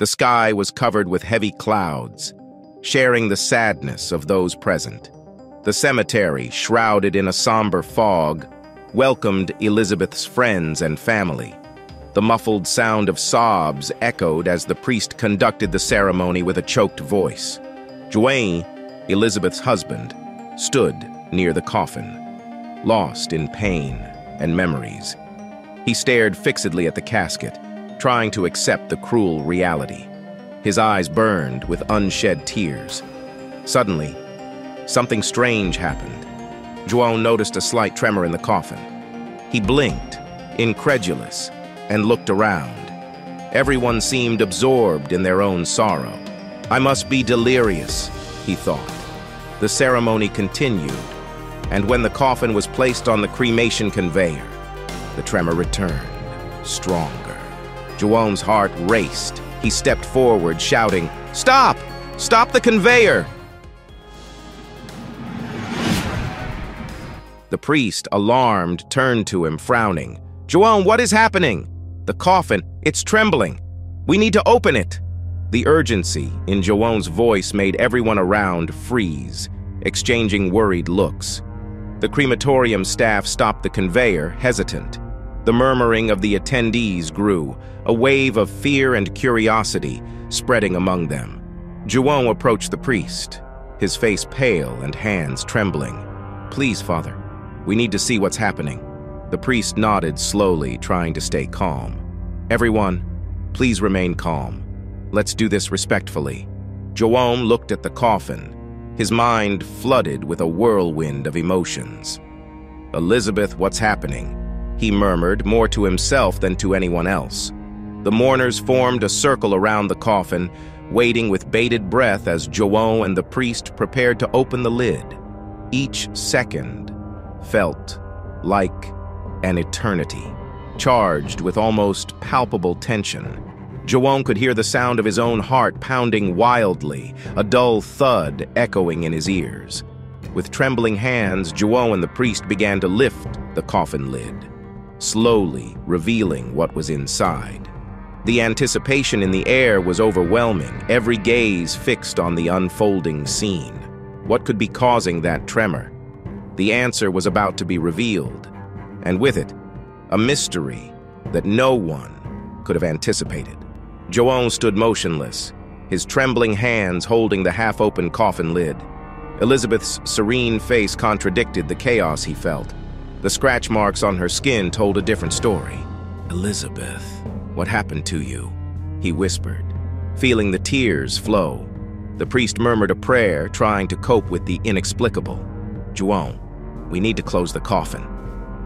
The sky was covered with heavy clouds, sharing the sadness of those present. The cemetery, shrouded in a somber fog, welcomed Elizabeth's friends and family. The muffled sound of sobs echoed as the priest conducted the ceremony with a choked voice. Juan, Elizabeth's husband, stood near the coffin, lost in pain and memories. He stared fixedly at the casket, trying to accept the cruel reality. His eyes burned with unshed tears. Suddenly, something strange happened. Juan noticed a slight tremor in the coffin. He blinked, incredulous, and looked around. Everyone seemed absorbed in their own sorrow. "I must be delirious," he thought. The ceremony continued, and when the coffin was placed on the cremation conveyor, the tremor returned, stronger. Juan's heart raced. He stepped forward, shouting, "Stop! Stop the conveyor!" The priest, alarmed, turned to him, frowning. "Juan, what is happening?" "The coffin, it's trembling. We need to open it." The urgency in Juan's voice made everyone around freeze, exchanging worried looks. The crematorium staff stopped the conveyor, hesitant. The murmuring of the attendees grew, a wave of fear and curiosity spreading among them. Juan approached the priest, his face pale and hands trembling. "Please, Father, we need to see what's happening." The priest nodded slowly, trying to stay calm. "Everyone, please remain calm. Let's do this respectfully." Juan looked at the coffin, his mind flooded with a whirlwind of emotions. "Elizabeth, what's happening?" he murmured, more to himself than to anyone else. The mourners formed a circle around the coffin, waiting with bated breath as Juan and the priest prepared to open the lid. Each second felt like an eternity, charged with almost palpable tension. Juan could hear the sound of his own heart pounding wildly, a dull thud echoing in his ears. With trembling hands, Juan and the priest began to lift the coffin lid, slowly revealing what was inside. The anticipation in the air was overwhelming, every gaze fixed on the unfolding scene. What could be causing that tremor? The answer was about to be revealed, and with it, a mystery that no one could have anticipated. Juan stood motionless, his trembling hands holding the half-open coffin lid. Elizabeth's serene face contradicted the chaos he felt. The scratch marks on her skin told a different story. "Elizabeth, what happened to you?" he whispered, feeling the tears flow. The priest murmured a prayer, trying to cope with the inexplicable. "Juan, we need to close the coffin,"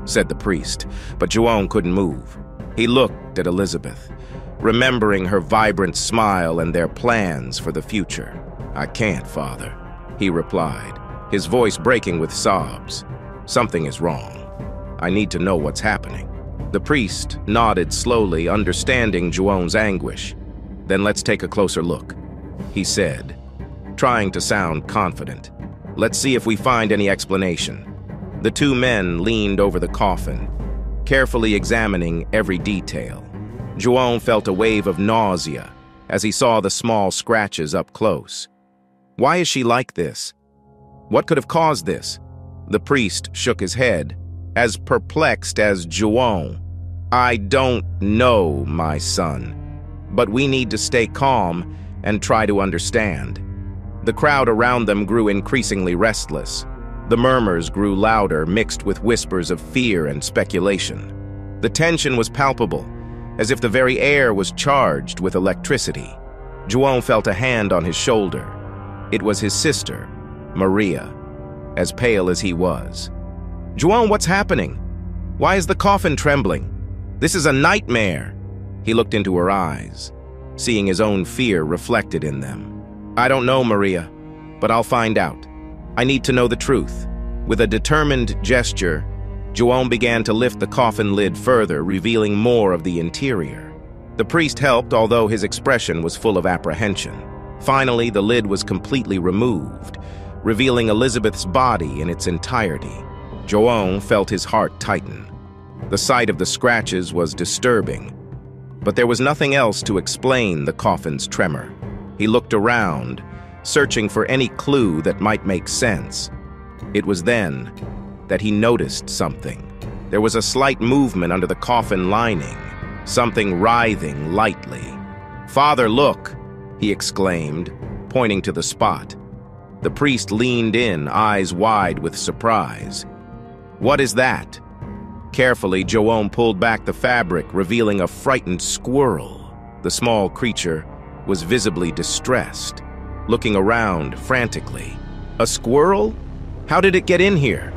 said the priest, but Juan couldn't move. He looked at Elizabeth, remembering her vibrant smile and their plans for the future. "I can't, Father," he replied, his voice breaking with sobs. "Something is wrong. I need to know what's happening." The priest nodded slowly, understanding Juan's anguish. "Then let's take a closer look," he said, trying to sound confident. "Let's see if we find any explanation." The two men leaned over the coffin, carefully examining every detail. Juan felt a wave of nausea as he saw the small scratches up close. "Why is she like this? What could have caused this?" The priest shook his head, as perplexed as Juan. "I don't know, my son, but we need to stay calm and try to understand." The crowd around them grew increasingly restless. The murmurs grew louder, mixed with whispers of fear and speculation. The tension was palpable, as if the very air was charged with electricity. Juan felt a hand on his shoulder. It was his sister, Maria, as pale as he was. "Juan, what's happening? Why is the coffin trembling? This is a nightmare." He looked into her eyes, seeing his own fear reflected in them. "I don't know, Maria, but I'll find out. I need to know the truth." With a determined gesture, Juan began to lift the coffin lid further, revealing more of the interior. The priest helped, although his expression was full of apprehension. Finally, the lid was completely removed, revealing Elizabeth's body in its entirety. Juan felt his heart tighten. The sight of the scratches was disturbing, But there was nothing else to explain the coffin's tremor. He looked around, searching for any clue that might make sense. It was then that he noticed something. There was a slight movement under the coffin lining, something writhing lightly. "Father, look!" he exclaimed, pointing to the spot. The priest leaned in, eyes wide with surprise. "What is that?" Carefully, Joan pulled back the fabric, revealing a frightened squirrel. The small creature was visibly distressed, looking around frantically. "A squirrel? How did it get in here?"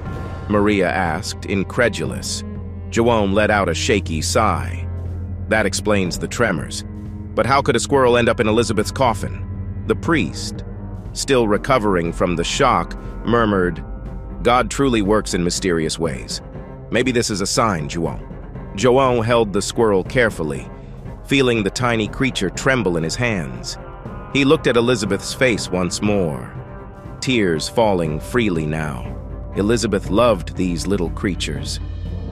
Maria asked, incredulous. Joan let out a shaky sigh. "That explains the tremors. But how could a squirrel end up in Elizabeth's coffin?" The priest, still recovering from the shock, murmured, "God truly works in mysterious ways. Maybe this is a sign, Joan." Joan held the squirrel carefully, feeling the tiny creature tremble in his hands. He looked at Elizabeth's face once more, tears falling freely now. Elizabeth loved these little creatures.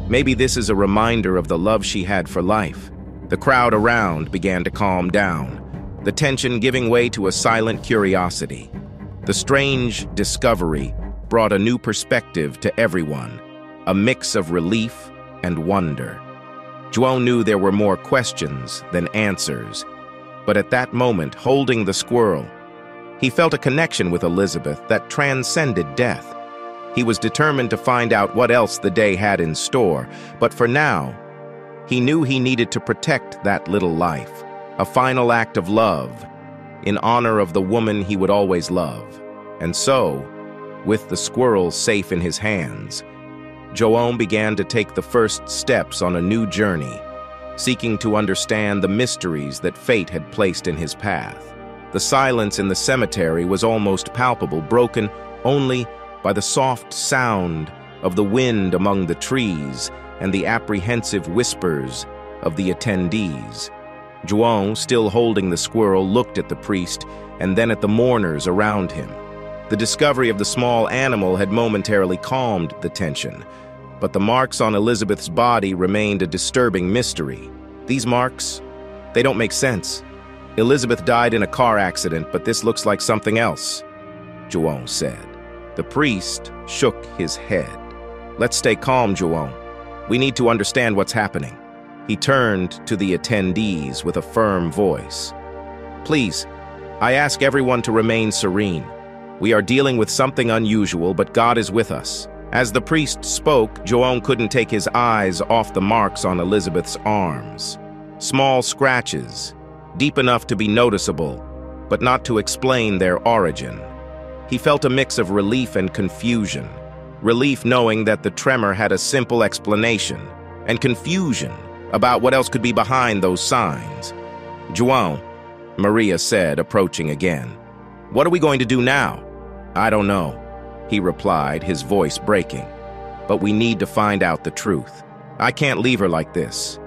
Maybe this is a reminder of the love she had for life. The crowd around began to calm down, the tension giving way to a silent curiosity. The strange discovery brought a new perspective to everyone, a mix of relief and wonder. Joan knew there were more questions than answers, but at that moment, holding the squirrel, he felt a connection with Elizabeth that transcended death. He was determined to find out what else the day had in store, but for now, he knew he needed to protect that little life, a final act of love, in honor of the woman he would always love. And so, with the squirrel safe in his hands, Joan began to take the first steps on a new journey, seeking to understand the mysteries that fate had placed in his path. The silence in the cemetery was almost palpable, broken only by the soft sound of the wind among the trees and the apprehensive whispers of the attendees. Joan, still holding the squirrel, looked at the priest and then at the mourners around him. The discovery of the small animal had momentarily calmed the tension, but the marks on Elizabeth's body remained a disturbing mystery. These marks, they don't make sense. Elizabeth died in a car accident, but this looks like something else, Joan said. The priest shook his head. "Let's stay calm, Joan. We need to understand what's happening." He turned to the attendees with a firm voice. "Please, I ask everyone to remain serene. We are dealing with something unusual, but God is with us." As the priest spoke, Joan couldn't take his eyes off the marks on Elizabeth's arms. Small scratches, deep enough to be noticeable, but not to explain their origin. He felt a mix of relief and confusion. Relief knowing that the tremor had a simple explanation, and confusion about what else could be behind those signs. "Joan," Maria said, approaching again. "What are we going to do now?" "I don't know," he replied, his voice breaking. "But we need to find out the truth. I can't leave her like this,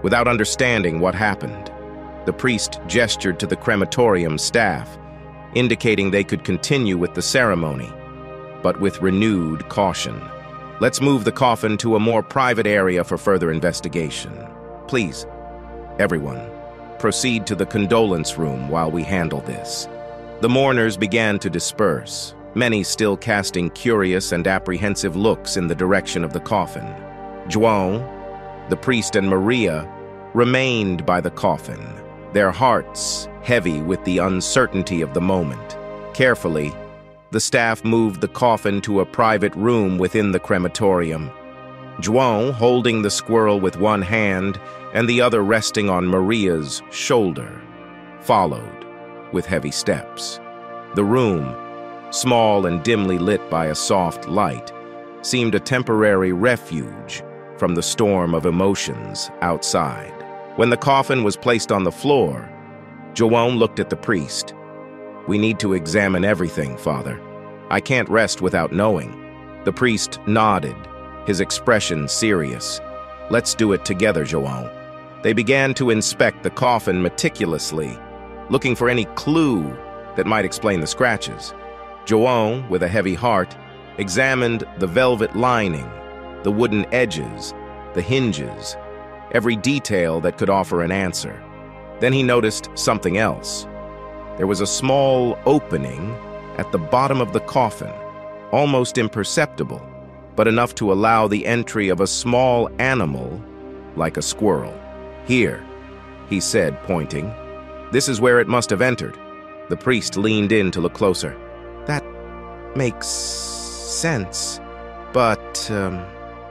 without understanding what happened." The priest gestured to the crematorium staff, indicating they could continue with the ceremony, but with renewed caution. "Let's move the coffin to a more private area for further investigation. Please, everyone, proceed to the condolence room while we handle this." The mourners began to disperse, many still casting curious and apprehensive looks in the direction of the coffin. Joan, the priest, and Maria remained by the coffin, their hearts heavy with the uncertainty of the moment. Carefully, the staff moved the coffin to a private room within the crematorium. Joan, holding the squirrel with one hand and the other resting on Maria's shoulder, followed with heavy steps. The room, small and dimly lit by a soft light, seemed a temporary refuge from the storm of emotions outside. When the coffin was placed on the floor, Joan looked at the priest. "We need to examine everything, Father. I can't rest without knowing." The priest nodded, his expression serious. "Let's do it together, Joan." They began to inspect the coffin meticulously, looking for any clue that might explain the scratches. Joan, with a heavy heart, examined the velvet lining, the wooden edges, the hinges, every detail that could offer an answer. Then he noticed something else. There was a small opening at the bottom of the coffin, almost imperceptible, but enough to allow the entry of a small animal like a squirrel. "Here," he said, pointing. "This is where it must have entered." The priest leaned in to look closer. "That makes sense. But,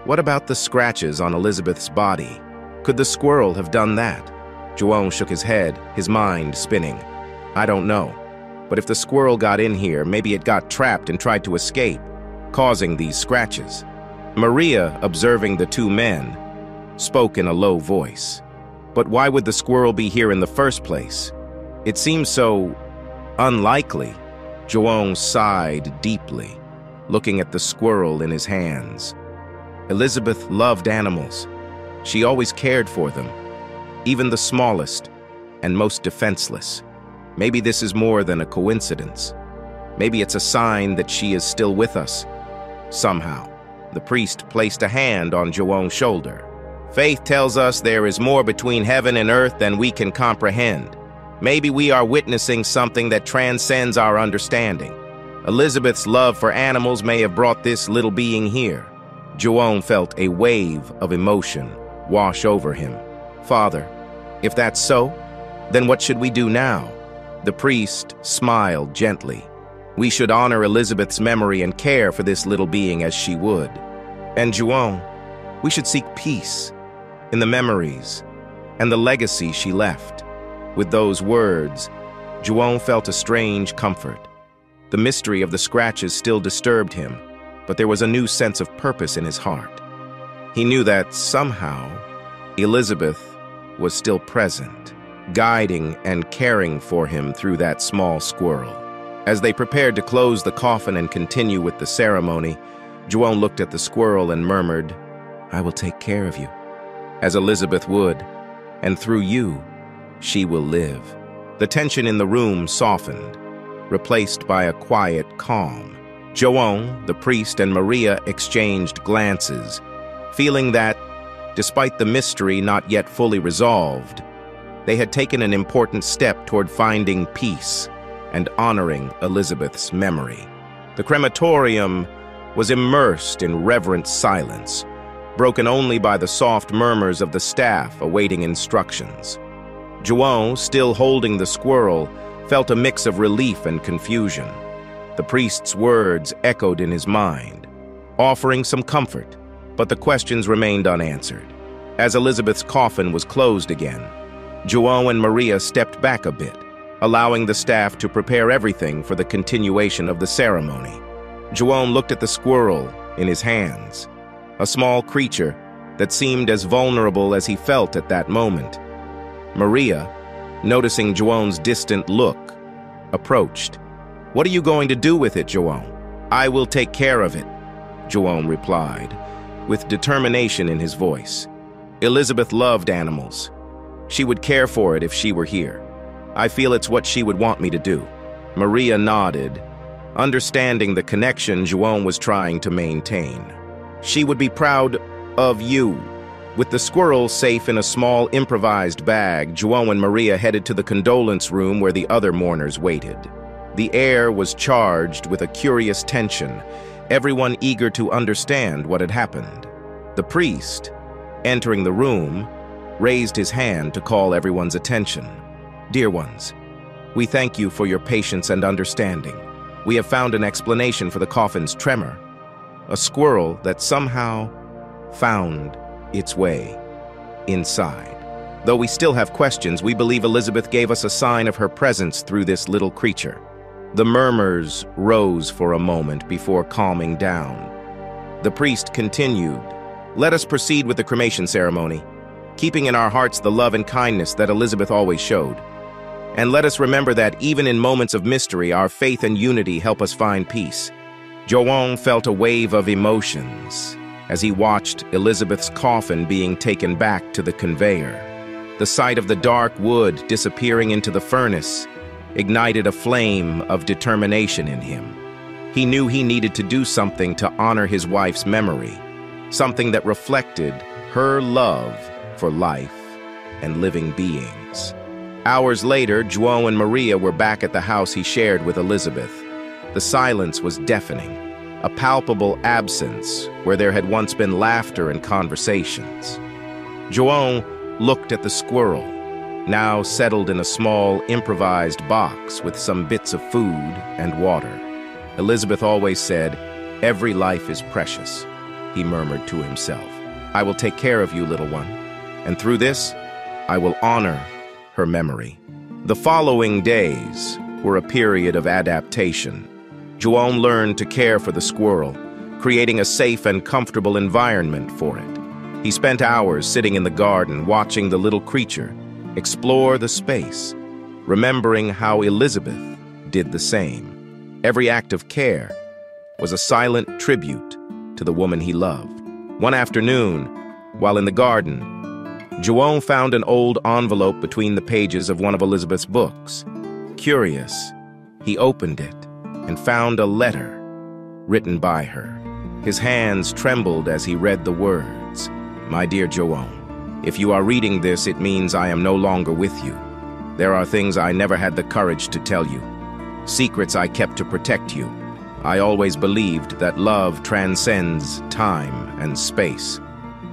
what about the scratches on Elizabeth's body? Could the squirrel have done that?" João shook his head, his mind spinning. "I don't know. But if the squirrel got in here, maybe it got trapped and tried to escape, causing these scratches." Maria, observing the two men, spoke in a low voice. "But why would the squirrel be here in the first place? It seems so unlikely." João sighed deeply, looking at the squirrel in his hands. Elizabeth loved animals. She always cared for them, even the smallest and most defenseless. Maybe this is more than a coincidence. Maybe it's a sign that she is still with us, somehow. The priest placed a hand on João's shoulder. "Faith tells us there is more between heaven and earth than we can comprehend. Maybe we are witnessing something that transcends our understanding. Elizabeth's love for animals may have brought this little being here." João felt a wave of emotion wash over him. "Father, if that's so, then what should we do now?" The priest smiled gently. "We should honor Elizabeth's memory and care for this little being as she would. And João, we should seek peace in the memories and the legacy she left." With those words, João felt a strange comfort. The mystery of the scratches still disturbed him, but there was a new sense of purpose in his heart. He knew that somehow Elizabeth was still present, guiding and caring for him through that small squirrel. As they prepared to close the coffin and continue with the ceremony, João looked at the squirrel and murmured, "I will take care of you, as Elizabeth would, and through you, she will live." The tension in the room softened, replaced by a quiet calm. João, the priest, and Maria exchanged glances, feeling that, despite the mystery not yet fully resolved, they had taken an important step toward finding peace and honoring Elizabeth's memory. The crematorium was immersed in reverent silence, broken only by the soft murmurs of the staff awaiting instructions. João, still holding the squirrel, felt a mix of relief and confusion. The priest's words echoed in his mind, offering some comfort, but the questions remained unanswered. As Elizabeth's coffin was closed again, João and Maria stepped back a bit, allowing the staff to prepare everything for the continuation of the ceremony. João looked at the squirrel in his hands, a small creature that seemed as vulnerable as he felt at that moment. Maria, noticing João's distant look, approached. "What are you going to do with it, João?" "I will take care of it," João replied, with determination in his voice. Elizabeth loved animals. She would care for it if she were here. I feel it's what she would want me to do. Maria nodded, understanding the connection João was trying to maintain. "She would be proud of you." With the squirrel safe in a small improvised bag, João and Maria headed to the condolence room where the other mourners waited. The air was charged with a curious tension, everyone eager to understand what had happened. The priest, entering the room, raised his hand to call everyone's attention. "Dear ones, we thank you for your patience and understanding. We have found an explanation for the coffin's tremor, a squirrel that somehow found its way inside. Though we still have questions, we believe Elizabeth gave us a sign of her presence through this little creature." The murmurs rose for a moment before calming down. The priest continued, "Let us proceed with the cremation ceremony, keeping in our hearts the love and kindness that Elizabeth always showed. And let us remember that even in moments of mystery, our faith and unity help us find peace." João felt a wave of emotions as he watched Elizabeth's coffin being taken back to the conveyor. The sight of the dark wood disappearing into the furnace ignited a flame of determination in him. He knew he needed to do something to honor his wife's memory, something that reflected her love for life and living beings. Hours later, João and Maria were back at the house he shared with Elizabeth. The silence was deafening, a palpable absence where there had once been laughter and conversations. João looked at the squirrel, now settled in a small, improvised box with some bits of food and water. Elizabeth always said, "Every life is precious," he murmured to himself. "I will take care of you, little one, and through this, I will honor her memory." The following days were a period of adaptation. João learned to care for the squirrel, creating a safe and comfortable environment for it. He spent hours sitting in the garden watching the little creature explore the space, remembering how Elizabeth did the same. Every act of care was a silent tribute to the woman he loved. One afternoon, while in the garden, João found an old envelope between the pages of one of Elizabeth's books. Curious, he opened it and found a letter written by her. His hands trembled as he read the words, "My dear João, if you are reading this, it means I am no longer with you. There are things I never had the courage to tell you, secrets I kept to protect you. I always believed that love transcends time and space,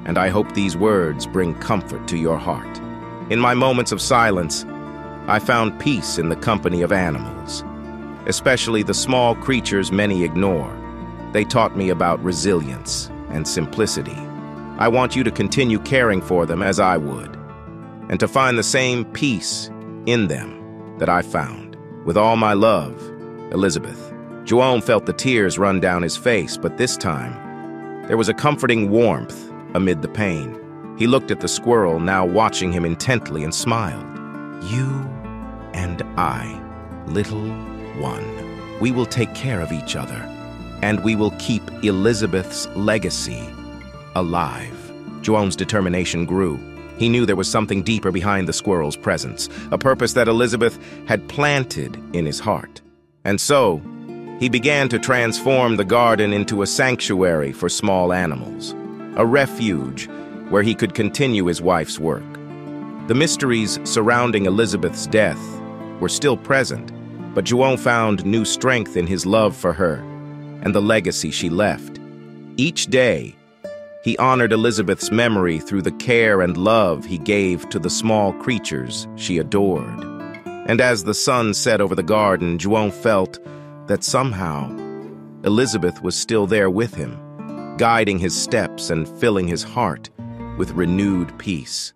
and I hope these words bring comfort to your heart. In my moments of silence, I found peace in the company of animals, especially the small creatures many ignore. They taught me about resilience and simplicity. I want you to continue caring for them as I would, and to find the same peace in them that I found. With all my love, Elizabeth." João felt the tears run down his face, but this time, there was a comforting warmth amid the pain. He looked at the squirrel, now watching him intently, and smiled. "You and I, little one, we will take care of each other, and we will keep Elizabeth's legacy alive." João's determination grew. He knew there was something deeper behind the squirrel's presence, a purpose that Elizabeth had planted in his heart. And so, he began to transform the garden into a sanctuary for small animals, a refuge where he could continue his wife's work. The mysteries surrounding Elizabeth's death were still present, but João found new strength in his love for her and the legacy she left. Each day, he honored Elizabeth's memory through the care and love he gave to the small creatures she adored. And as the sun set over the garden, João felt that somehow Elizabeth was still there with him, guiding his steps and filling his heart with renewed peace.